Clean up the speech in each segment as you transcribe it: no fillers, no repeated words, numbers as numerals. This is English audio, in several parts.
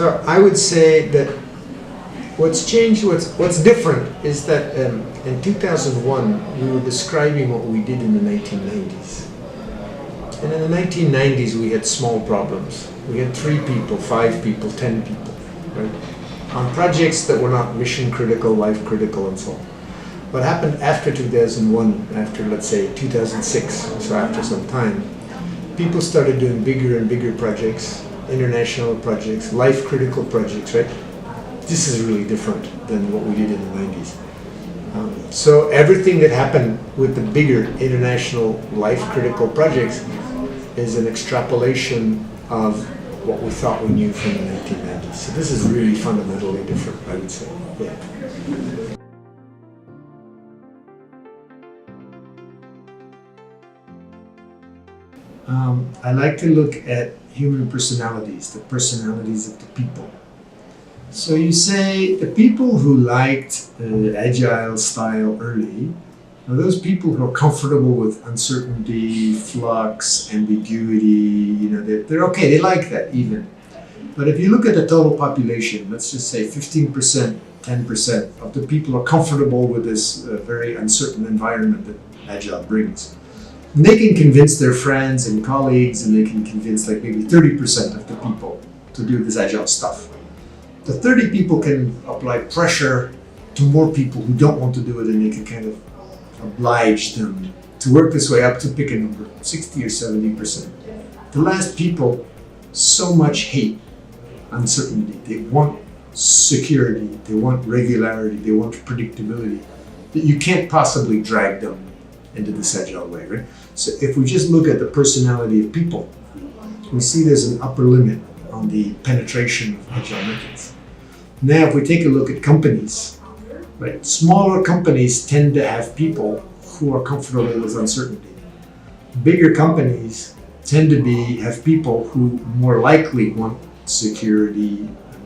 So I would say that what's changed, what's different is that in 2001 we were describing what we did in the 1990s. And in the 1990s we had small problems. We had 3 people, 5 people, 10 people, right? On projects that were not mission critical, life critical, and so on. What happened after 2001, after let's say 2006, so after some time, people started doing bigger and bigger projects, international projects, life critical projects, right? This is really different than what we did in the 90s. So everything that happened with the bigger international life critical projects is an extrapolation of what we thought we knew from the 1990s. So this is really fundamentally different, I would say. Yeah. I like to look at human personalities, the personalities of the people. So you say the people who liked Agile style early are those people who are comfortable with uncertainty, flux, ambiguity. They're okay, they like that even. But if you look at the total population, let's just say 15%, 10% of the people are comfortable with this very uncertain environment that Agile brings. And they can convince their friends and colleagues, and they can convince like maybe 30% of the people to do this Agile stuff. The 30 people can apply pressure to more people who don't want to do it, and they can kind of oblige them to work this way up to pick a number, 60 or 70%. The last people so much hate uncertainty. They want security, they want regularity, they want predictability, that you can't possibly drag them into this Agile way, right? So if we just look at the personality of people, we see there's an upper limit on the penetration of Agile methods. Now, if we take a look at companies, right? Smaller companies tend to have people who are comfortable with uncertainty. Bigger companies tend to have people who more likely want security and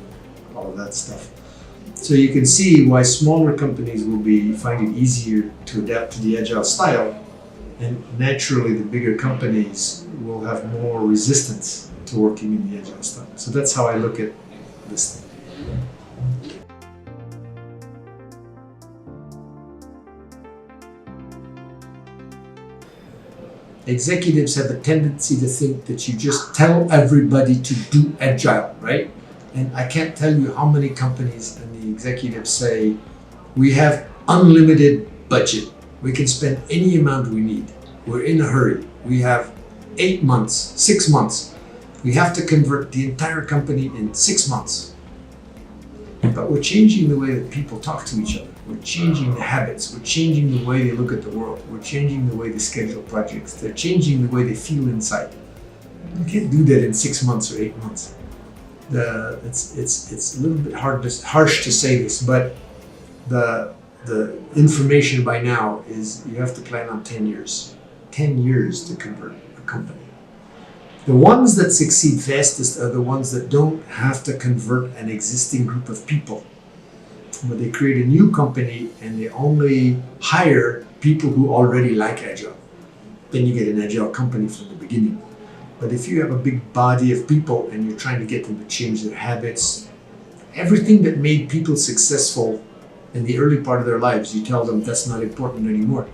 all of that stuff. So you can see why smaller companies will find it easier to adapt to the Agile style, and naturally the bigger companies will have more resistance to working in the Agile style. So that's how I look at this thing. Executives have a tendency to think that you just tell everybody to do Agile, right? And I can't tell you how many companies and the executives say, we have unlimited budget. We can spend any amount we need. We're in a hurry. We have 8 months, 6 months. We have to convert the entire company in 6 months. But we're changing the way that people talk to each other. We're changing the habits. We're changing the way they look at the world. We're changing the way they schedule projects. They're changing the way they feel inside. You can't do that in 6 months or 8 months. It's a little bit harsh to say this, but the information by now is you have to plan on 10 years. 10 years to convert a company. The ones that succeed fastest are the ones that don't have to convert an existing group of people. But they create a new company and they only hire people who already like Agile. Then you get an Agile company from the beginning. But if you have a big body of people and you're trying to get them to change their habits, everything that made people successful in the early part of their lives, you tell them that's not important anymore.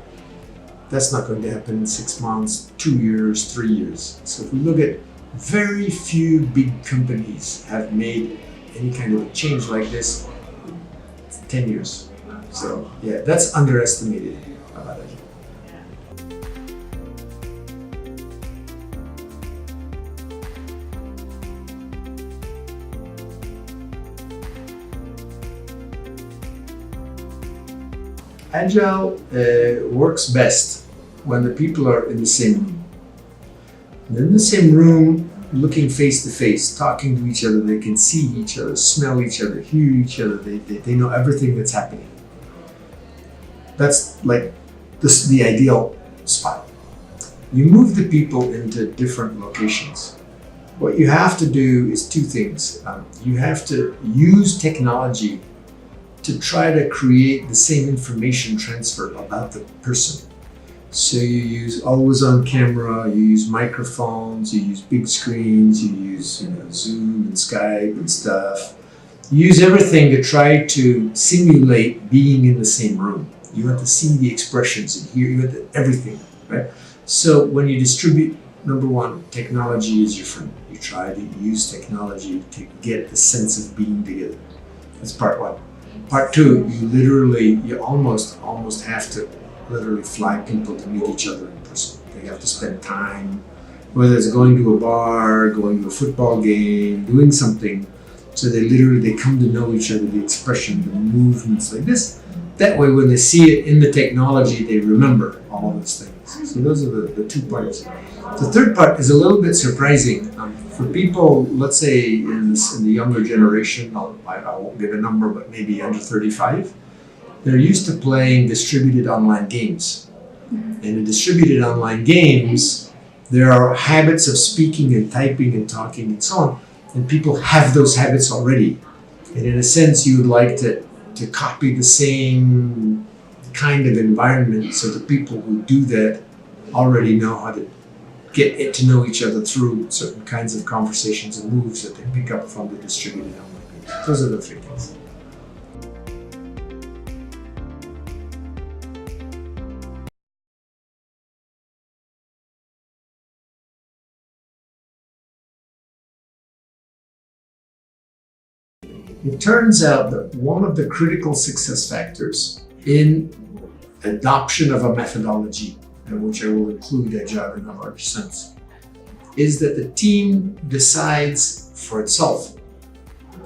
That's not going to happen in 6 months, 2 years, 3 years. So if we look at very few big companies have made any kind of a change like this, it's 10 years. So yeah, that's underestimated about it. Agile works best when the people are in the same room. They're in the same room, looking face to face, talking to each other. They can see each other, smell each other, hear each other. They know everything that's happening. That's like the ideal spot. You move the people into different locations. What you have to do is 2 things. You have to use technology to try to create the same information transfer about the person. So you use always on camera, you use microphones, you use big screens, you use Zoom and Skype and stuff. You use everything to try to simulate being in the same room. You want to see the expressions and hear, you want everything, right? So when you distribute, number one, technology is your friend. You try to use technology to get the sense of being together. That's part one. Part two, you almost have to literally fly people to meet each other in person. They have to spend time, whether it's going to a bar, going to a football game, doing something. So they come to know each other, the expression, the movements like this. That way, when they see it in the technology, they remember all of those things. So those are the two parts. The third part is a little bit surprising. For people, let's say in the younger generation, I won't give a number, but maybe under 35, they're used to playing distributed online games. And in distributed online games, there are habits of speaking and typing and talking and so on. And people have those habits already. And in a sense, you would like to copy the same kind of environment so the people who do that already know how to get to know each other through certain kinds of conversations and moves that they pick up from the distributed online games. Those are the three things. It turns out that one of the critical success factors in adoption of a methodology, and which I will include Agile in a large sense, is that the team decides for itself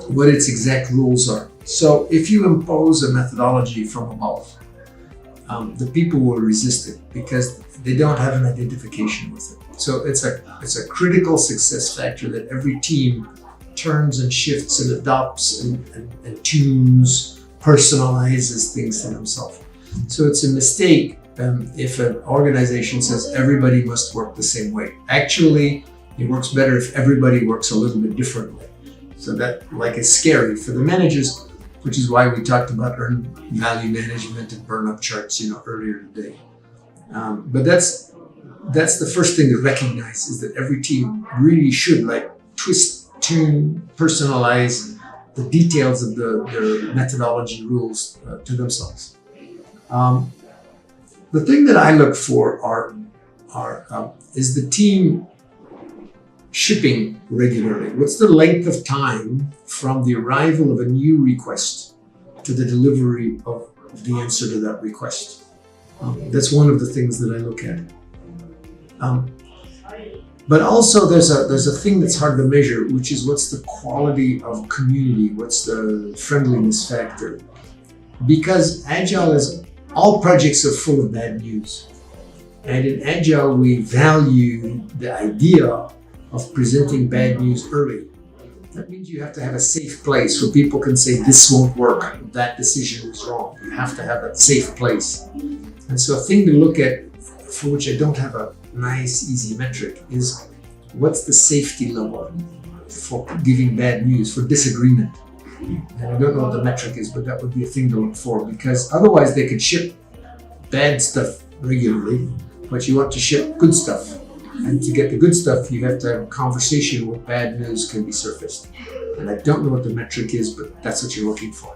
what its exact rules are. So if you impose a methodology from above, the people will resist it because they don't have an identification with it. So it's a critical success factor that every team turns and shifts and adopts and tunes, personalizes things to themselves. So it's a mistake if an organization says everybody must work the same way. Actually, it works better if everybody works a little bit differently. So that is scary for the managers, which is why we talked about earned value management and burn-up charts, earlier today. But that's the first thing to recognize, is that every team really should twist, tune, personalize the details of their methodology rules to themselves. The thing that I look for is the team shipping regularly. What's the length of time from the arrival of a new request to the delivery of the answer to that request? That's one of the things that I look at. But also there's a thing that's hard to measure, which is what's the quality of community, what's the friendliness factor. Because Agile all projects are full of bad news. And in Agile, we value the idea of presenting bad news early. That means you have to have a safe place where people can say, this won't work, that decision was wrong. You have to have that safe place. And so a thing to look at, for which I don't have a nice, easy metric, is what's the safety level for giving bad news, for disagreement. And I don't know what the metric is, but that would be a thing to look for, because otherwise they could ship bad stuff regularly, but you want to ship good stuff. And to get the good stuff, you have to have a conversation where bad news can be surfaced. And I don't know what the metric is, but that's what you're looking for.